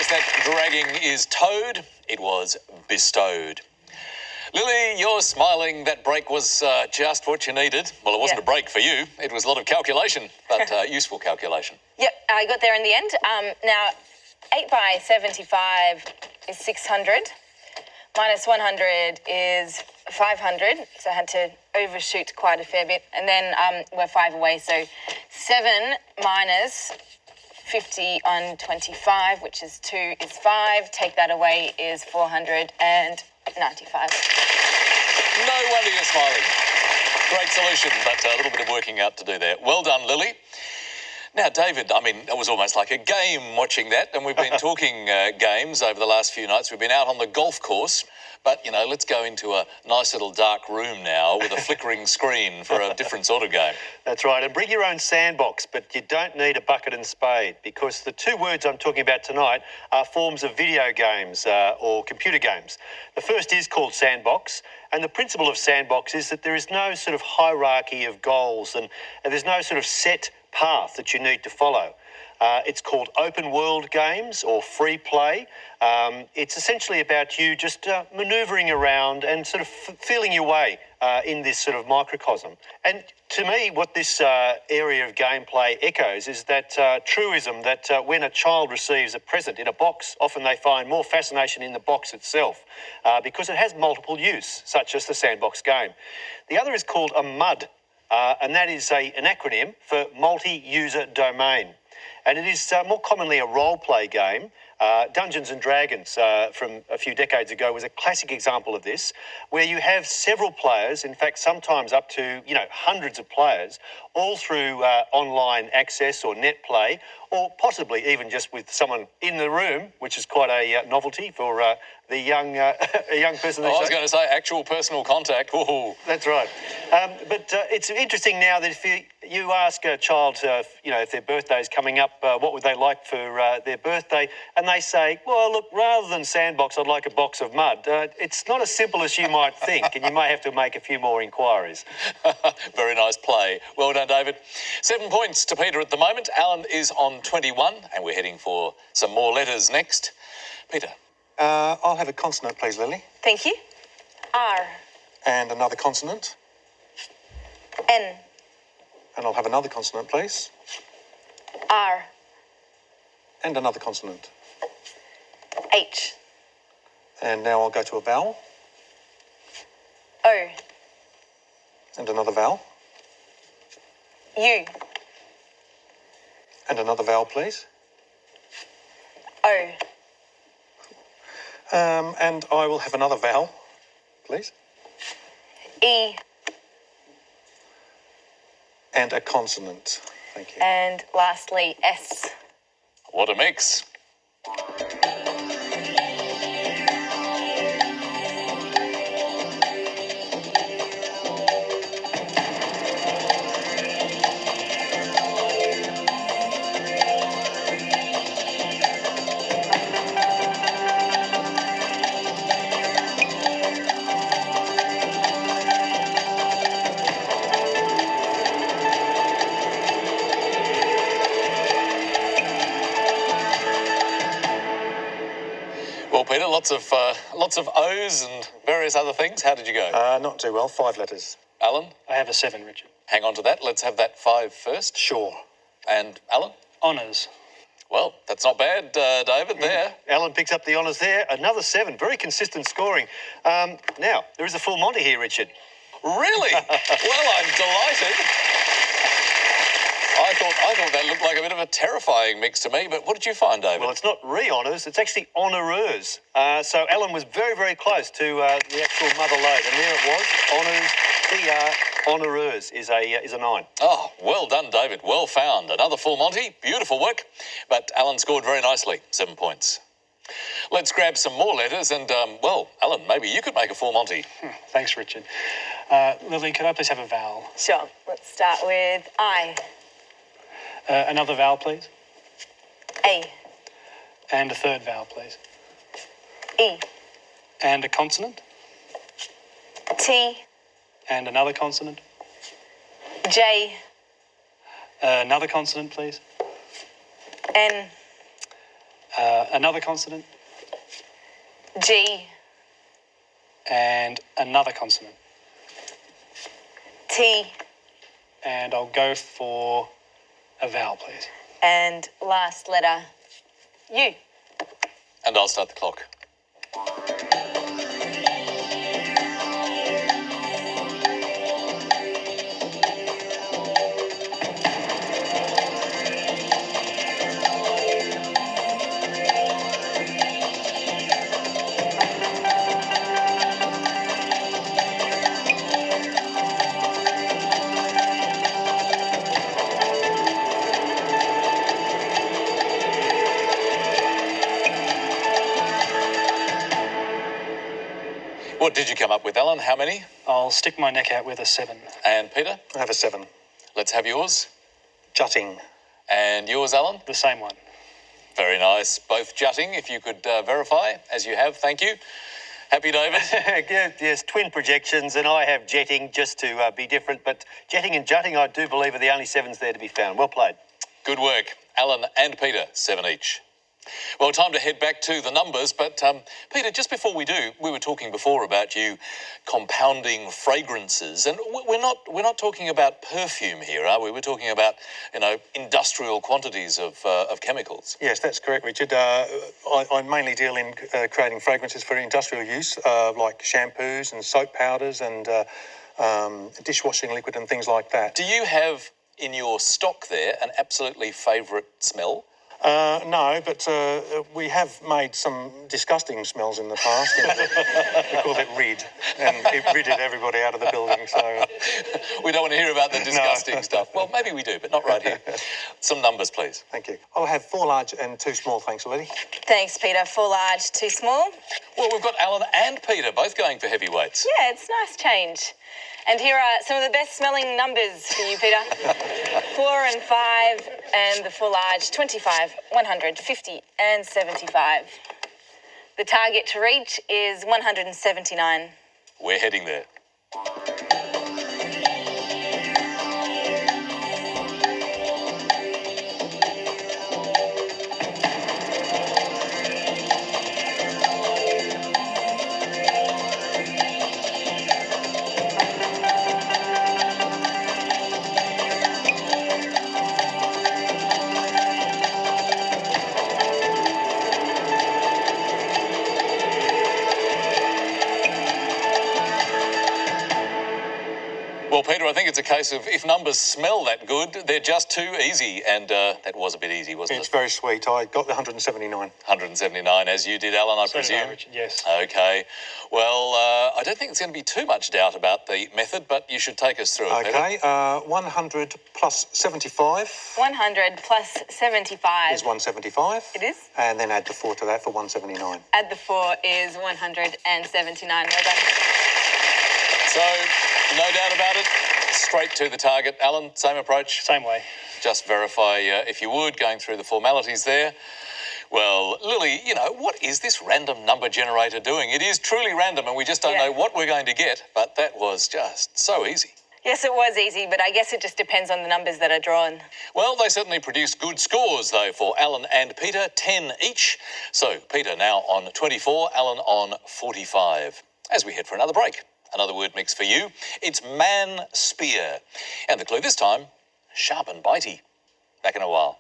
that dragging is towed, it was bestowed. Lily, you're smiling. That break was just what you needed. Well, it wasn't a break for you. It was a lot of calculation, but useful calculation. Yep, I got there in the end. Now, 8 by 75 is 600. Minus 100 is 500. So I had to overshoot quite a fair bit. And then we're 5 away. So 7 minus 50 on 25, which is 2, is 5. Take that away is 495. No wonder you're smiling. Great solution, but a little bit of working out to do there. Well done, Lily. Now, David, I mean, it was almost like a game watching that, and we've been talking games over the last few nights. We've been out on the golf course, but, you know, let's go into a nice little dark room now with a flickering screen for a different sort of game. That's right, and bring your own sandbox, but you don't need a bucket and spade, because the 2 words I'm talking about tonight are forms of video games or computer games. The first is called Sandbox, and the principle of Sandbox is that there is no sort of hierarchy of goals and there's no sort of set path that you need to follow. It's called open world games or free play. It's essentially about you just manoeuvring around and sort of feeling your way in this sort of microcosm. And to me, what this area of gameplay echoes is that truism that when a child receives a present in a box, often they find more fascination in the box itself because it has multiple use, such as the Sandbox game. The other is called a MUD, and that is an acronym for multi-user domain. And it is more commonly a role-play game. Dungeons and Dragons from a few decades ago was a classic example of this, where you have several players, in fact, sometimes up to, hundreds of players, all through online access or net play, or possibly even just with someone in the room, which is quite a novelty for the young a young person. I was going to say actual personal contact. Whoa. That's right. But it's interesting now that if you ask a child, if their birthday is coming up, what would they like for their birthday? And they say, well, look, rather than Sandbox, I'd like a box of mud. It's not as simple as you might think, and you may have to make a few more inquiries. Very nice play. Well done, David. 7 points to Peter at the moment. Alan is on 21, and we're heading for some more letters next. Peter. I'll have a consonant, please, Lily. Thank you. R. And another consonant. N. And I'll have another consonant, please. R. And another consonant. H. And now I'll go to a vowel. O. And another vowel. U. And another vowel, please. O. And I will have another vowel, please. E. And a consonant. Thank you. And lastly, S. What a mix. Well, Peter, lots of O's and various other things. How did you go? Not too well. 5 letters. Alan? I have a 7, Richard. Hang on to that. Let's have that 5 first. Sure. And Alan? Honours. Well, that's not bad, David, there. Alan picks up the honours there. Another 7. Very consistent scoring. Now, there is a full Monty here, Richard. Really? Well, I'm delighted. I thought that looked like a bit of a terrifying mix to me, but what did you find, David? Well, it's not re-honours, it's actually honoureurs. So Alan was very, very close to the actual mother lode, and there it was, honours, honoureurs is a 9. Oh, well done, David. Well found. Another full Monty. Beautiful work. But Alan scored very nicely. 7 points. Let's grab some more letters and, Alan, maybe you could make a full Monty. Thanks, Richard. Lily, could I please have a vowel? Sure. Let's start with I. Another vowel, please. A. And a third vowel, please. E. And a consonant. T. And another consonant. J. Another consonant, please. N. Another consonant G, and another consonant. T, And I'll go for a vowel, please. and last letter U. And I'll start the clock. What did you come up with, Alan? How many? I'll stick my neck out with a 7. And Peter? I have a 7. Let's have yours. Jutting. And yours, Alan? The same one. Very nice. Both jutting, if you could verify, as you have. Thank you. Happy, David? Yes, twin projections, and I have jetting just to be different. But jetting and jutting, I do believe, are the only 7s there to be found. Well played. Good work. Alan and Peter, 7 each. Well, time to head back to the numbers, but Peter, just before we do, we were talking before about you compounding fragrances, and we're not talking about perfume here, are we? We're talking about, industrial quantities of chemicals. Yes, that's correct, Richard. I mainly deal in creating fragrances for industrial use, like shampoos and soap powders and dishwashing liquid and things like that. Do you have in your stock there an absolutely favourite smell? No, but we have made some disgusting smells in the past, and we call it rid, and it ridded everybody out of the building, so... We don't want to hear about the disgusting stuff. Well, maybe we do, but not right here. Some numbers, please. Thank you. I'll have 4 large and 2 small, thanks, Lily. Thanks, Peter. 4 large, 2 small. Well, we've got Alan and Peter both going for heavyweights. Yeah, it's a nice change. And here are some of the best smelling numbers for you, Peter. 4 and 5, and the 4 large, 25, 100, 50, and 75. The target to reach is 179. We're heading there. Well, Peter, I think it's a case of if numbers smell that good, they're just too easy. And that was a bit easy, wasn't It's it? very sweet. I got the 179. 179, as you did, Alan, I So did presume. I, Richard, yes. Okay. Well, I don't think there's going to be too much doubt about the method, but you should take us through it, Peter. Okay, 100 plus 75 100 plus 75. is 175. It is. And then add the 4 to that for 179. Add the 4 is 179. Well done. So, no doubt about it. Straight to the target. Alan, same approach. Same way. Just verify, if you would, going through the formalities there. Well, Lily, what is this random number generator doing? It is truly random and we just don't know what we're going to get, but that was just so easy. Yes, it was easy, but I guess it just depends on the numbers that are drawn. Well, they certainly produced good scores, though, for Alan and Peter, 10 each. So, Peter now on 24, Alan on 45. As we head for another break, another word mix for you. It's man spear. And the clue this time, sharp and bitey. Back in a while.